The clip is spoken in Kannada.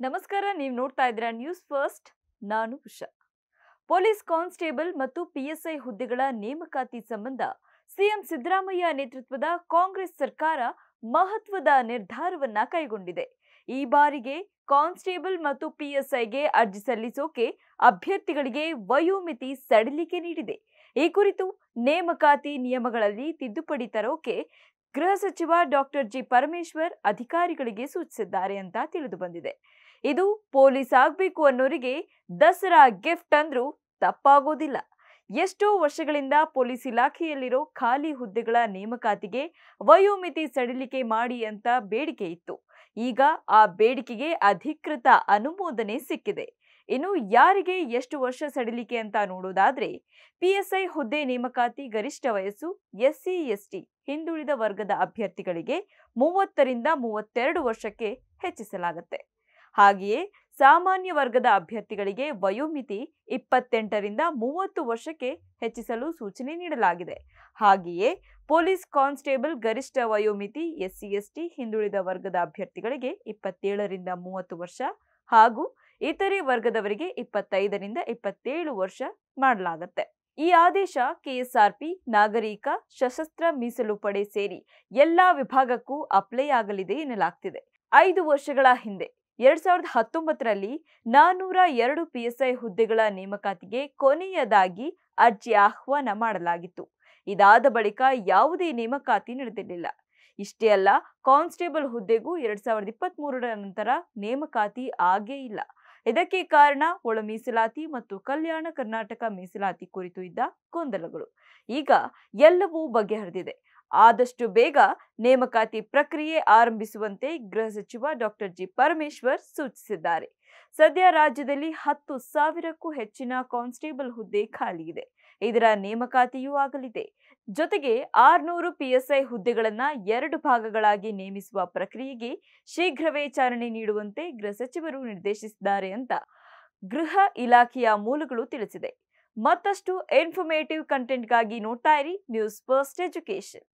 ನಮಸ್ಕಾರ, ನೀವು ನೋಡ್ತಾ ಇದ್ದೀರಾ ನ್ಯೂಸ್ ಫಸ್ಟ್. ನಾನು ಉಷಾ. ಪೊಲೀಸ್ ಕಾನ್ಸ್ಟೇಬಲ್ ಮತ್ತು ಪಿಎಸ್ಐ ಹುದ್ದೆಗಳ ನೇಮಕಾತಿ ಸಂಬಂಧ ಸಿಎಂ ಸಿದ್ದರಾಮಯ್ಯ ನೇತೃತ್ವದ ಕಾಂಗ್ರೆಸ್ ಸರ್ಕಾರ ಮಹತ್ವದ ನಿರ್ಧಾರವನ್ನ ಕೈಗೊಂಡಿದೆ. ಈ ಬಾರಿಗೆ ಕಾನ್ಸ್ಟೇಬಲ್ ಮತ್ತು ಪಿಎಸ್ಐಗೆ ಅರ್ಜಿ ಸಲ್ಲಿಸೋಕೆ ಅಭ್ಯರ್ಥಿಗಳಿಗೆ ವಯೋಮಿತಿ ಸಡಿಲಿಕೆ ನೀಡಿದೆ. ಈ ಕುರಿತು ನೇಮಕಾತಿ ನಿಯಮಗಳಲ್ಲಿ ತಿದ್ದುಪಡಿ ತರೋಕೆ ಗೃಹ ಸಚಿವ ಡಾಕ್ಟರ್ ಜಿ ಪರಮೇಶ್ವರ್ ಅಧಿಕಾರಿಗಳಿಗೆ ಸೂಚಿಸಿದ್ದಾರೆ ಅಂತ ತಿಳಿದು ಬಂದಿದೆ. ಇದು ಪೊಲೀಸ್ ಆಗ್ಬೇಕು ಅನ್ನೋರಿಗೆ ದಸರಾ ಗಿಫ್ಟ್ ಅಂದ್ರೂ ತಪ್ಪಾಗೋದಿಲ್ಲ. ಎಷ್ಟೋ ವರ್ಷಗಳಿಂದ ಪೊಲೀಸ್ ಇಲಾಖೆಯಲ್ಲಿರೋ ಖಾಲಿ ಹುದ್ದೆಗಳ ನೇಮಕಾತಿಗೆ ವಯೋಮಿತಿ ಸಡಿಲಿಕೆ ಮಾಡಿ ಅಂತ ಬೇಡಿಕೆ ಇತ್ತು. ಈಗ ಆ ಬೇಡಿಕೆಗೆ ಅಧಿಕೃತ ಅನುಮೋದನೆ ಸಿಕ್ಕಿದೆ. ಇನ್ನು ಯಾರಿಗೆ ಎಷ್ಟು ವರ್ಷ ಸಡಿಲಿಕೆ ಅಂತ ನೋಡೋದಾದ್ರೆ, ಪಿಎಸ್ಐ ಹುದ್ದೆ ನೇಮಕಾತಿ ಗರಿಷ್ಠ ವಯಸ್ಸು ಎಸ್ಸಿ ಎಸ್ಟಿ ಹಿಂದುಳಿದ ವರ್ಗದ ಅಭ್ಯರ್ಥಿಗಳಿಗೆ 30ರಿಂದ 32 ವರ್ಷಕ್ಕೆ ಹೆಚ್ಚಿಸಲಾಗುತ್ತೆ. ಹಾಗೆಯೇ ಸಾಮಾನ್ಯ ವರ್ಗದ ಅಭ್ಯರ್ಥಿಗಳಿಗೆ ವಯೋಮಿತಿ 28ರಿಂದ 30 ವರ್ಷಕ್ಕೆ ಹೆಚ್ಚಿಸಲು ಸೂಚನೆ ನೀಡಲಾಗಿದೆ. ಹಾಗೆಯೇ ಪೊಲೀಸ್ ಕಾನ್ಸ್ಟೇಬಲ್ ಗರಿಷ್ಠ ವಯೋಮಿತಿ ಎಸ್ಸಿ ಎಸ್ಟಿ ಹಿಂದುಳಿದ ವರ್ಗದ ಅಭ್ಯರ್ಥಿಗಳಿಗೆ 27ರಿಂದ 30 ವರ್ಷ ಹಾಗೂ ಇತರೆ ವರ್ಗದವರಿಗೆ 25ರಿಂದ 27 ವರ್ಷ ಮಾಡಲಾಗುತ್ತೆ. ಈ ಆದೇಶ ಕೆಎಸ್ಆರ್ಪಿ, ನಾಗರಿಕ, ಸಶಸ್ತ್ರ ಮೀಸಲು ಪಡೆ ಸೇರಿ ಎಲ್ಲಾ ವಿಭಾಗಕ್ಕೂ ಅಪ್ಲೈ ಆಗಲಿದೆ ಎನ್ನಲಾಗ್ತಿದೆ. 5 ವರ್ಷಗಳ ಹಿಂದೆ 2019ರಲ್ಲಿ 402 ಪಿಎಸ್ಐ ಹುದ್ದೆಗಳ ನೇಮಕಾತಿಗೆ ಕೊನೆಯದಾಗಿ ಅರ್ಜಿ ಆಹ್ವಾನ ಮಾಡಲಾಗಿತ್ತು. ಇದಾದ ಬಳಿಕ ಯಾವುದೇ ನೇಮಕಾತಿ ನಡೆದಿರಲಿಲ್ಲ. ಇಷ್ಟೇ ಅಲ್ಲ, ಕಾನ್ಸ್ಟೇಬಲ್ ಹುದ್ದೆಗೂ 2023ರ ನಂತರ ನೇಮಕಾತಿ ಆಗೇ ಇಲ್ಲ. ಇದಕ್ಕೆ ಕಾರಣ ಒಳ ಮೀಸಲಾತಿ ಮತ್ತು ಕಲ್ಯಾಣ ಕರ್ನಾಟಕ ಮೀಸಲಾತಿ ಕುರಿತು ಇದ್ದ ಗೊಂದಲಗಳು. ಈಗ ಎಲ್ಲವೂ ಬಗೆಹರಿದಿದೆ. ಆದಷ್ಟು ಬೇಗ ನೇಮಕಾತಿ ಪ್ರಕ್ರಿಯೆ ಆರಂಭಿಸುವಂತೆ ಗೃಹ ಸಚಿವ ಡಾಕ್ಟರ್ ಜಿ ಪರಮೇಶ್ವರ್ ಸೂಚಿಸಿದ್ದಾರೆ. ಸದ್ಯ ರಾಜ್ಯದಲ್ಲಿ 10,000ಕ್ಕೂ ಹೆಚ್ಚಿನ ಕಾನ್ಸ್ಟೇಬಲ್ ಹುದ್ದೆ ಖಾಲಿ ಇದೆ. ಇದರ ನೇಮಕಾತಿಯೂ ಆಗಲಿದೆ. ಜೊತೆಗೆ 600 ಪಿಎಸ್ಐ ಹುದ್ದೆಗಳನ್ನ 2 ಭಾಗಗಳಾಗಿ ನೇಮಿಸುವ ಪ್ರಕ್ರಿಯೆಗೆ ಶೀಘ್ರವೇ ಚಾಲನೆ ನೀಡುವಂತೆ ಗೃಹ ಸಚಿವರು ನಿರ್ದೇಶಿಸಿದ್ದಾರೆ ಅಂತ ಗೃಹ ಇಲಾಖೆಯ ಮೂಲಗಳು ತಿಳಿಸಿದೆ. ಮತ್ತಷ್ಟು ಇನ್ಫಾರ್ಮೇಟಿವ್ ಕಂಟೆಂಟ್ಗಾಗಿ ನೋಡ್ತಾ ಇರಿ ನ್ಯೂಸ್ ಫಸ್ಟ್ ಎಜುಕೇಶನ್.